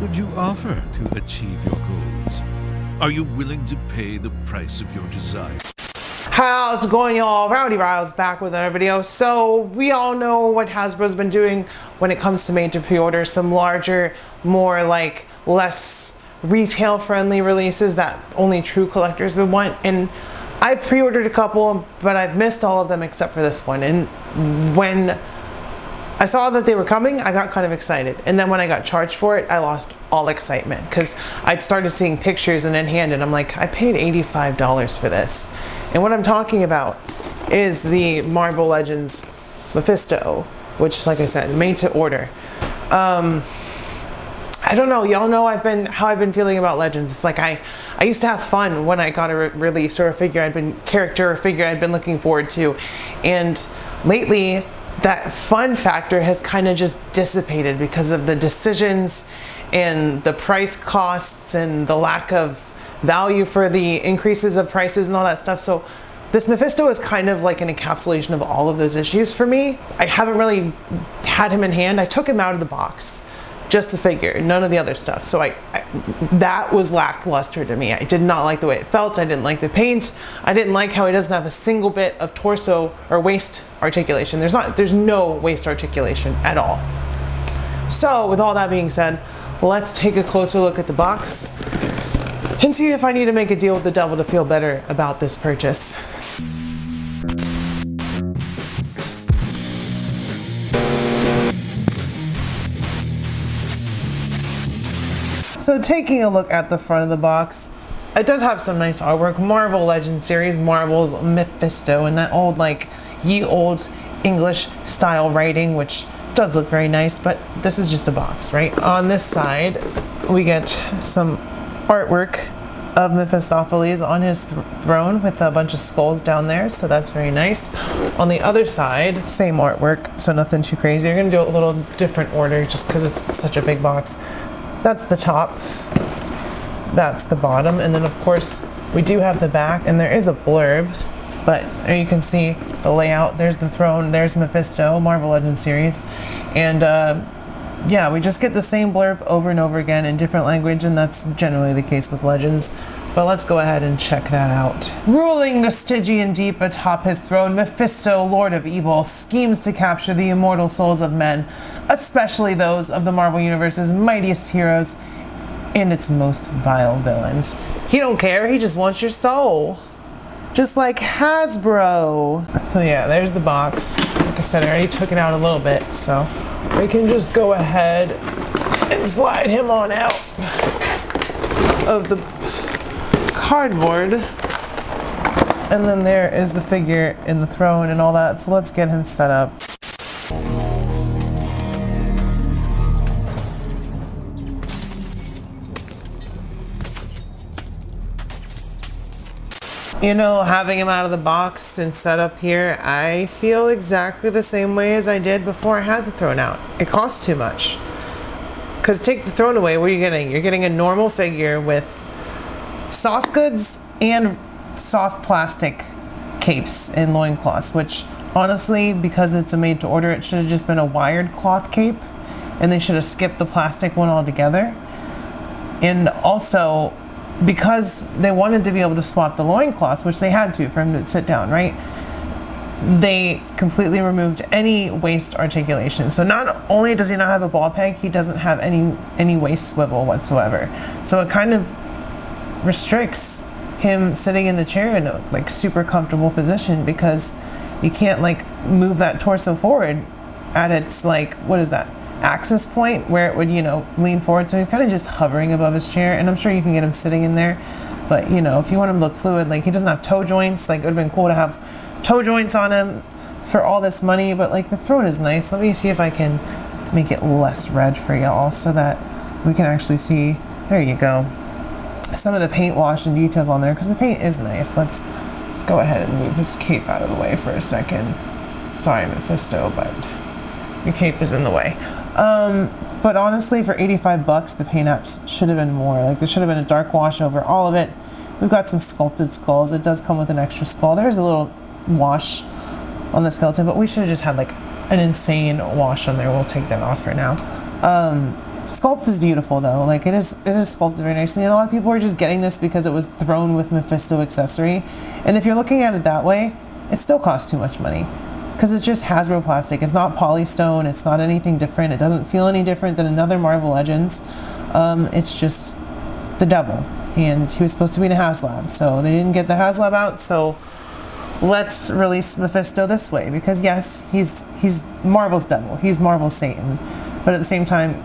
would you offer to achieve your goals? Are you willing to pay the price of your desire? How's it going, y'all? Rowdy Riles back with another video. So we all know what Hasbro's been doing when it comes to made to pre-order, some larger, more like less retail friendly releases that only true collectors would want. And I've pre-ordered a couple, but I've missed all of them except for this one. And when I saw that they were coming, I got kind of excited. And then when I got charged for it, I lost all excitement because I'd started seeing pictures and in hand and I'm like, I paid $85 for this. And what I'm talking about is the Marvel Legends Mephisto, which, like I said, made to order. I don't know, y'all know how I've been feeling about Legends. It's like I used to have fun when I got a release or a figure I'd been looking forward to, and lately that fun factor has kind of just dissipated because of the decisions and the price costs and the lack of value for the increases of prices and all that stuff. So this Mephisto is kind of like an encapsulation of all of those issues for me. I haven't really had him in hand. I took him out of the box, just the figure, none of the other stuff. So that was lackluster to me. I did not like the way it felt. I didn't like the paint. I didn't like how he doesn't have a single bit of torso or waist articulation. There's no waist articulation at all. So with all that being said, let's take a closer look at the box and see if I need to make a deal with the devil to feel better about this purchase. So taking a look at the front of the box, it does have some nice artwork. Marvel Legends series, Marvel's Mephisto, and that old, like, ye old English style writing, which does look very nice, but this is just a box, right? On this side, we get some artwork of Mephistopheles on his throne with a bunch of skulls down there, so that's very nice. On the other side, same artwork, so nothing too crazy. You're gonna do it a little different order just because it's such a big box. That's the top, that's the bottom, and then of course we do have the back, and there is a blurb, but you can see the layout. There's the throne, there's Mephisto, Marvel Legends series, and yeah, we just get the same blurb over and over again in different language, and that's generally the case with Legends. But let's go ahead and check that out. Ruling the Stygian deep atop his throne, Mephisto, Lord of Evil, schemes to capture the immortal souls of men, especially those of the Marvel Universe's mightiest heroes and its most vile villains. He don't care, he just wants your soul. Just like Hasbro. So yeah, there's the box. Like I said, I already took it out a little bit, so we can just go ahead and slide him on out of the cardboard. And then there is the figure in the throne and all that, so let's get him set up. You know, having him out of the box and set up here, I feel exactly the same way as I did before I had the throne out. It costs too much. Because take the throne away, what are you getting? You're getting a normal figure with soft goods and soft plastic capes and loincloths, which honestly, because it's a made to order, it should have just been a wired cloth cape, and they should have skipped the plastic one altogether. And also, because they wanted to be able to swap the loincloths, which they had to for him to sit down, right? They completely removed any waist articulation. So not only does he not have a ball peg, he doesn't have any waist swivel whatsoever. So it kind of restricts him sitting in the chair in a like super comfortable position because you can't like move that torso forward at its like, what is that? Axis point where it would, you know, lean forward. So he's kind of just hovering above his chair, and I'm sure you can get him sitting in there, but you know, if you want him to look fluid, like he doesn't have toe joints, like it would have been cool to have toe joints on him for all this money, but like the throne is nice. Let me see if I can make it less red for y'all so that we can actually see, there you go, some of the paint wash and details on there, because the paint is nice. Let's go ahead and move his cape out of the way for a second. Sorry, Mephisto, but your cape is in the way. But honestly, for 85 bucks, the paint apps should have been more. Like there should have been a dark wash over all of it. We've got some sculpted skulls. It does come with an extra skull. There's a little wash on the skeleton, but we should have just had like an insane wash on there. We'll take that off for now. Sculpt is beautiful though. Like it is sculpted very nicely, and a lot of people are just getting this because it was thrown with Mephisto accessory. And if you're looking at it that way, it still costs too much money because it's just Hasbro plastic. It's not polystone. It's not anything different. It doesn't feel any different than another Marvel Legends. It's just the devil, and he was supposed to be in a HasLab, so they didn't get the HasLab out. So let's release Mephisto this way because yes, he's Marvel's devil. He's Marvel's Satan. But at the same time,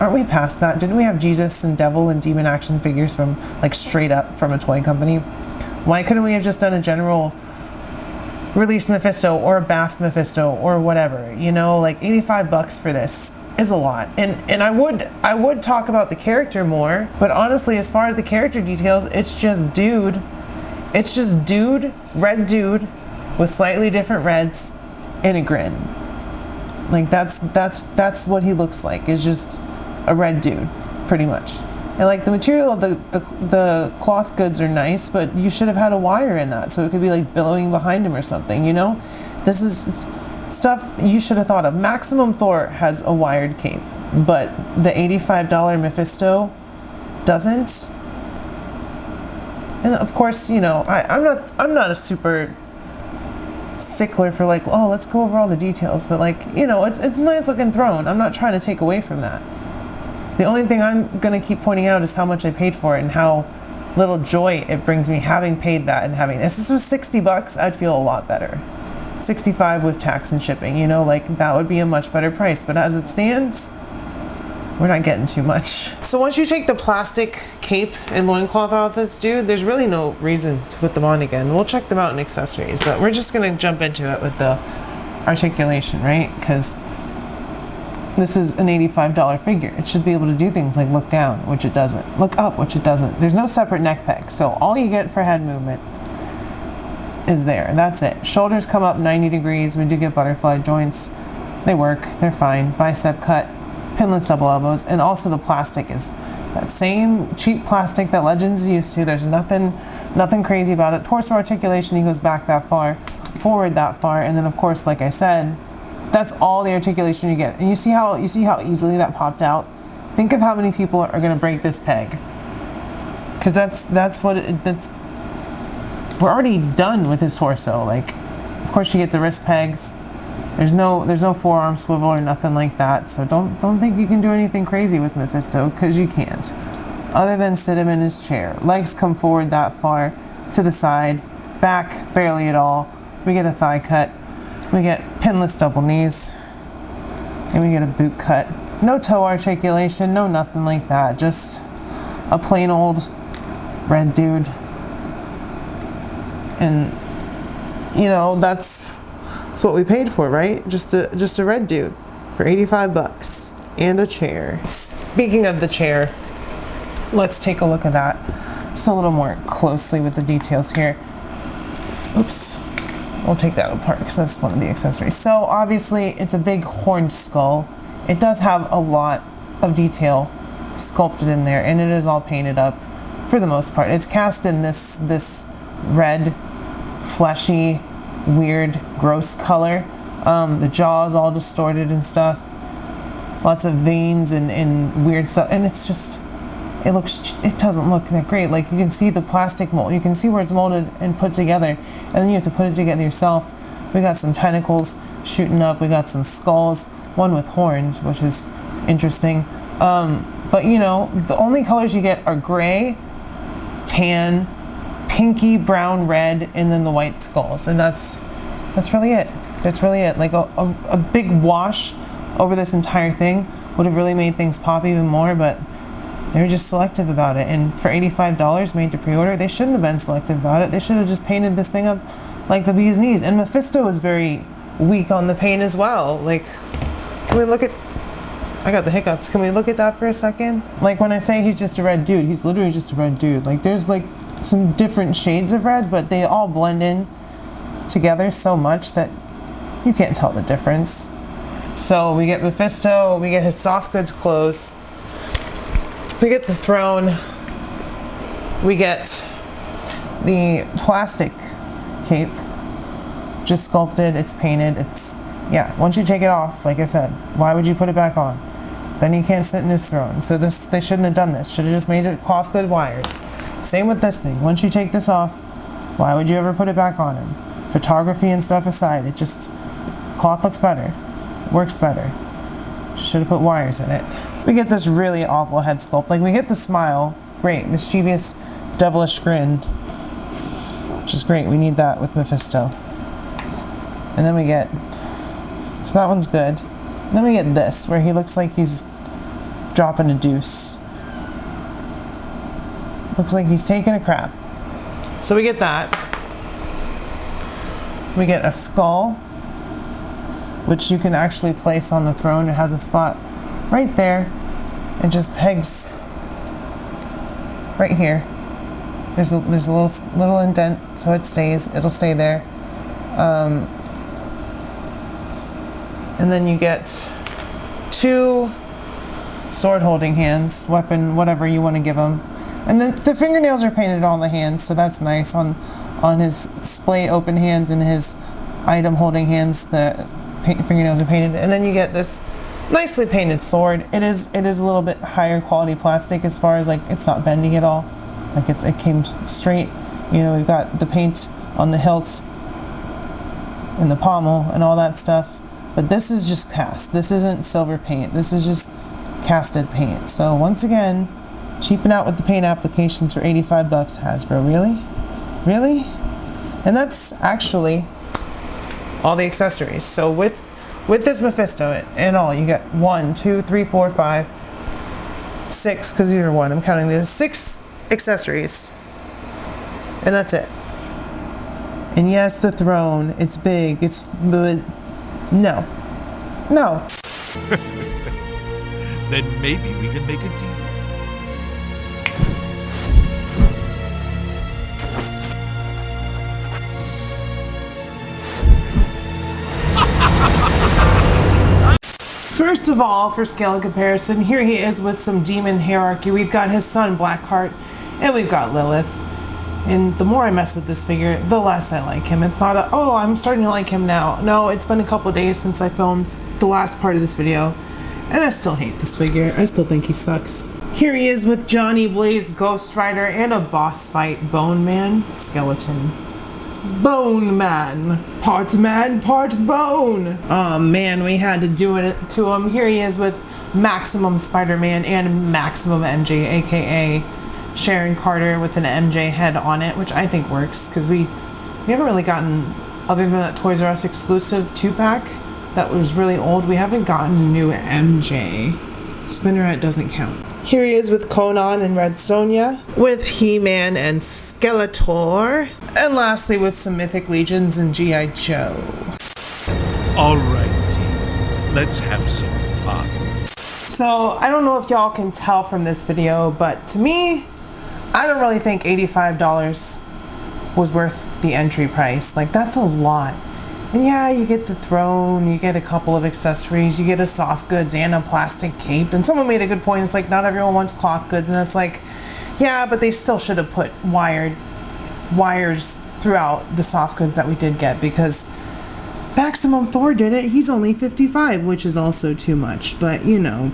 aren't we past that? Didn't we have Jesus and devil and demon action figures from like straight up from a toy company? Why couldn't we have just done a general release Mephisto or a BAFF Mephisto or whatever? You know, like $85 for this is a lot. And I would talk about the character more, but honestly, as far as the character details, it's just dude. It's just dude, red dude with slightly different reds and a grin. Like that's what he looks like. Is just a red dude, pretty much. And like the material of the cloth goods are nice, but you should have had a wire in that so it could be like billowing behind him or something, you know? This is stuff you should have thought of. Maximum Thor has a wired cape, but the $85 Mephisto doesn't. And of course, you know, I'm not a super stickler for like, oh, let's go over all the details, but like, you know, it's a nice looking throne. I'm not trying to take away from that. The only thing I'm gonna keep pointing out is how much I paid for it and how little joy it brings me having paid that and having this. If this was $60, I'd feel a lot better. 65 with tax and shipping, you know, like that would be a much better price. But as it stands, we're not getting too much. So once you take the plastic cape and loincloth out of this dude, there's really no reason to put them on again. We'll check them out in accessories, but we're just gonna jump into it with the articulation, right? Because this is an $85 figure. It should be able to do things like look down, which it doesn't. Look up, which it doesn't. There's no separate neck peg, so all you get for head movement is there. That's it. Shoulders come up 90 degrees. We do get butterfly joints. They work. They're fine. Bicep cut. Pinless double elbows, and also the plastic is that same cheap plastic that Legends is used to. There's nothing crazy about it. Torso articulation, he goes back that far, forward that far, and then of course, like I said, that's all the articulation you get. And you see how easily that popped out. Think of how many people are going to break this peg, because that's we're already done with his torso. Like, of course, you get the wrist pegs. There's no forearm swivel or nothing like that, so don't think you can do anything crazy with Mephisto, because you can't. Other than sit him in his chair. Legs come forward that far to the side, back barely at all. We get a thigh cut, we get pinless double knees, and we get a boot cut. No toe articulation, no nothing like that. Just a plain old red dude, and you know that's what we paid for, right? Just a red dude for $85 and a chair. Speaking of the chair, let's take a look at that just a little more closely with the details here. Oops, we'll take that apart because that's one of the accessories. So obviously it's a big horned skull. It does have a lot of detail sculpted in there, and it is all painted up for the most part. It's cast in this red, fleshy, weird, gross color. The jaw is all distorted and stuff. Lots of veins and weird stuff, and it's just, it doesn't look that great. Like, you can see the plastic mold, you can see where it's molded and put together, and then you have to put it together yourself. We got some tentacles shooting up, we got some skulls, one with horns, which is interesting. But you know, the only colors you get are gray, tan, pinky, brown, red, and then the white skulls, and that's really it. That's really it. Like a big wash over this entire thing would have really made things pop even more, but they were just selective about it. And for $85 made to pre-order, they shouldn't have been selective about it. They should have just painted this thing up like the bee's knees. And Mephisto is very weak on the paint as well. Like, can we look at, I got the hiccups. Can we look at that for a second? Like, when I say he's just a red dude, he's literally just a red dude. Like, there's like some different shades of red, but they all blend in together so much that you can't tell the difference. So we get Mephisto, we get his soft goods clothes, we get the throne, we get the plastic cape, just sculpted, it's painted, it's, yeah, once you take it off, like I said, why would you put it back on? Then he can't sit in his throne. So they shouldn't have done this. Should have just made it cloth good wired. Same with this thing. Once you take this off, why would you ever put it back on him? Photography and stuff aside, it just, cloth looks better, works better. Should have put wires in it. We get this really awful head sculpt. Like, we get the smile, great, mischievous, devilish grin, which is great. We need that with Mephisto. And then we get, so that one's good. And then we get this, where he looks like he's dropping a deuce. Looks like he's taking a crap. So we get that. We get a skull, which you can actually place on the throne. It has a spot right there. It just pegs right here. There's a little indent, so it stays. It'll stay there. And then you get 2 sword-holding hands, weapon, whatever you want to give them. And then the fingernails are painted on the hands, so that's nice. On his splay open hands and his item holding hands, the fingernails are painted. And then you get this nicely painted sword. It is a little bit higher quality plastic as far as, like, it's not bending at all. Like, it came straight. You know, we've got the paint on the hilt and the pommel and all that stuff. But this is just cast. This isn't silver paint. This is just casted paint. So once again, cheaping out with the paint applications for 85 bucks, Hasbro. Really? Really? And that's actually all the accessories. So with this Mephisto and all, you get 1, 2, 3, 4, 5, 6, because these are 1. I'm counting these. 6 accessories. And that's it. And yes, the throne. It's big. It's... No. No. Then maybe we can make a deal. First of all, for scale and comparison, here he is with some demon hierarchy. We've got his son Blackheart, and we've got Lilith. And the more I mess with this figure, the less I like him. It's not a, oh, I'm starting to like him now. No, it's been a couple days since I filmed the last part of this video, and I still hate this figure. I still think he sucks. Here he is with Johnny Blaze, Ghost Rider, and a boss fight, Bone Man, Skeleton. Bone Man, part bone. Oh man, we had to do it to him. Here he is with Maximum Spider-Man and Maximum MJ, aka Sharon Carter with an MJ head on it, which I think works because we haven't really gotten, other than that Toys R Us exclusive 2-pack that was really old, we haven't gotten new MJ. Spinneret doesn't count. Here he is with Conan and Red Sonja, with He-Man and Skeletor, and lastly with some Mythic Legions and G.I. Joe. All right, team. Let's have some fun. So, I don't know if y'all can tell from this video, but to me, I don't really think $85 was worth the entry price. Like, that's a lot. And yeah, you get the throne, you get a couple of accessories, you get a soft goods and a plastic cape. And someone made a good point. It's like, not everyone wants cloth goods. And it's like, yeah, but they still should have put wires throughout the soft goods that we did get, because Maximum Thor did it. He's only 55, which is also too much. But, you know,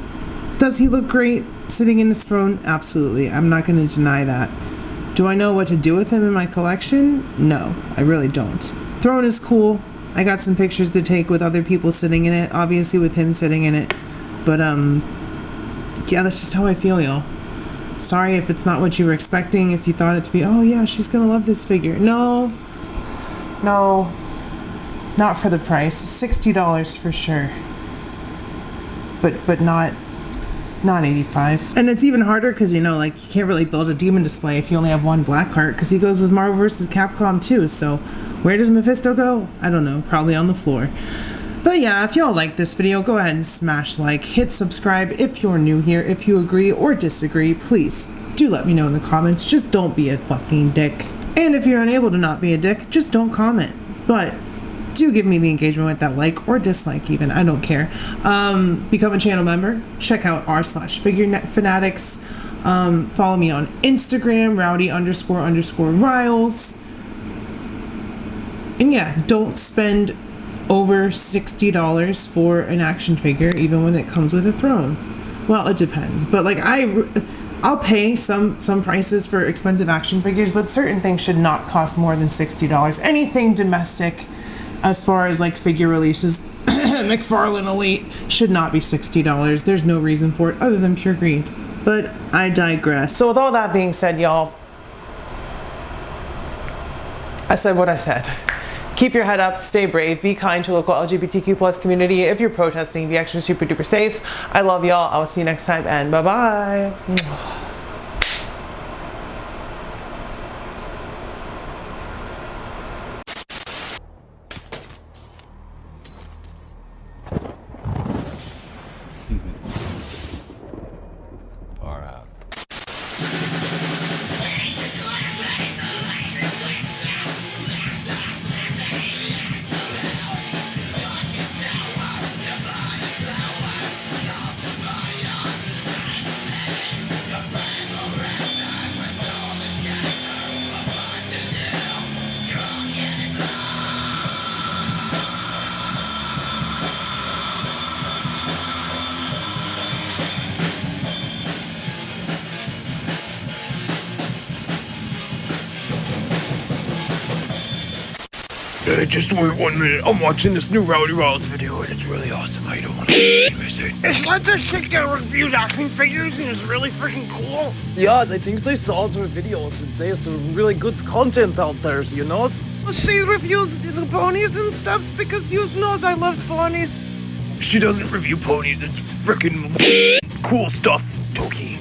does he look great sitting in his throne? Absolutely. I'm not going to deny that. Do I know what to do with him in my collection? No, I really don't. Throne is cool. I got some pictures to take with other people sitting in it, obviously with him sitting in it. But, yeah, that's just how I feel, y'all. Sorry if it's not what you were expecting, if you thought it to be, oh yeah, she's gonna love this figure. No, not for the price. $60 for sure. But not 85. And it's even harder because, you know, like, you can't really build a demon display if you only have one Blackheart, because he goes with Marvel vs. Capcom too, so where does Mephisto go? I don't know, probably on the floor. But yeah, if y'all like this video, go ahead and smash like, hit subscribe if you're new here. If you agree or disagree, please do let me know in the comments. Just don't be a fucking dick. And if you're unable to not be a dick, just don't comment. But do give me the engagement with that like or dislike even, I don't care. Become a channel member. Check out r/figure fanatics. Follow me on Instagram, rowdy__riles. And yeah, don't spend over $60 for an action figure, even when it comes with a throne. Well, it depends, but like I'll pay some prices for expensive action figures, but certain things should not cost more than $60. Anything domestic, as far as like figure releases, McFarlane Elite should not be $60. There's no reason for it other than pure greed. But I digress. So with all that being said, y'all, I said what I said. Keep your head up, stay brave, be kind to local LGBTQ plus community. If you're protesting, be extra super duper safe. I love y'all. I will see you next time, and bye-bye. Far out. Just wait 1 minute. I'm watching this new Rowdy Rolls video and it's really awesome. I don't want to miss it. It's like this chick that reviews action figures and it's really freaking cool. Yes, I think they saw some videos. There's some really good contents out there, you know? She reviews the ponies and stuff because you knows I love ponies. She doesn't review ponies. It's freaking cool stuff, Toki.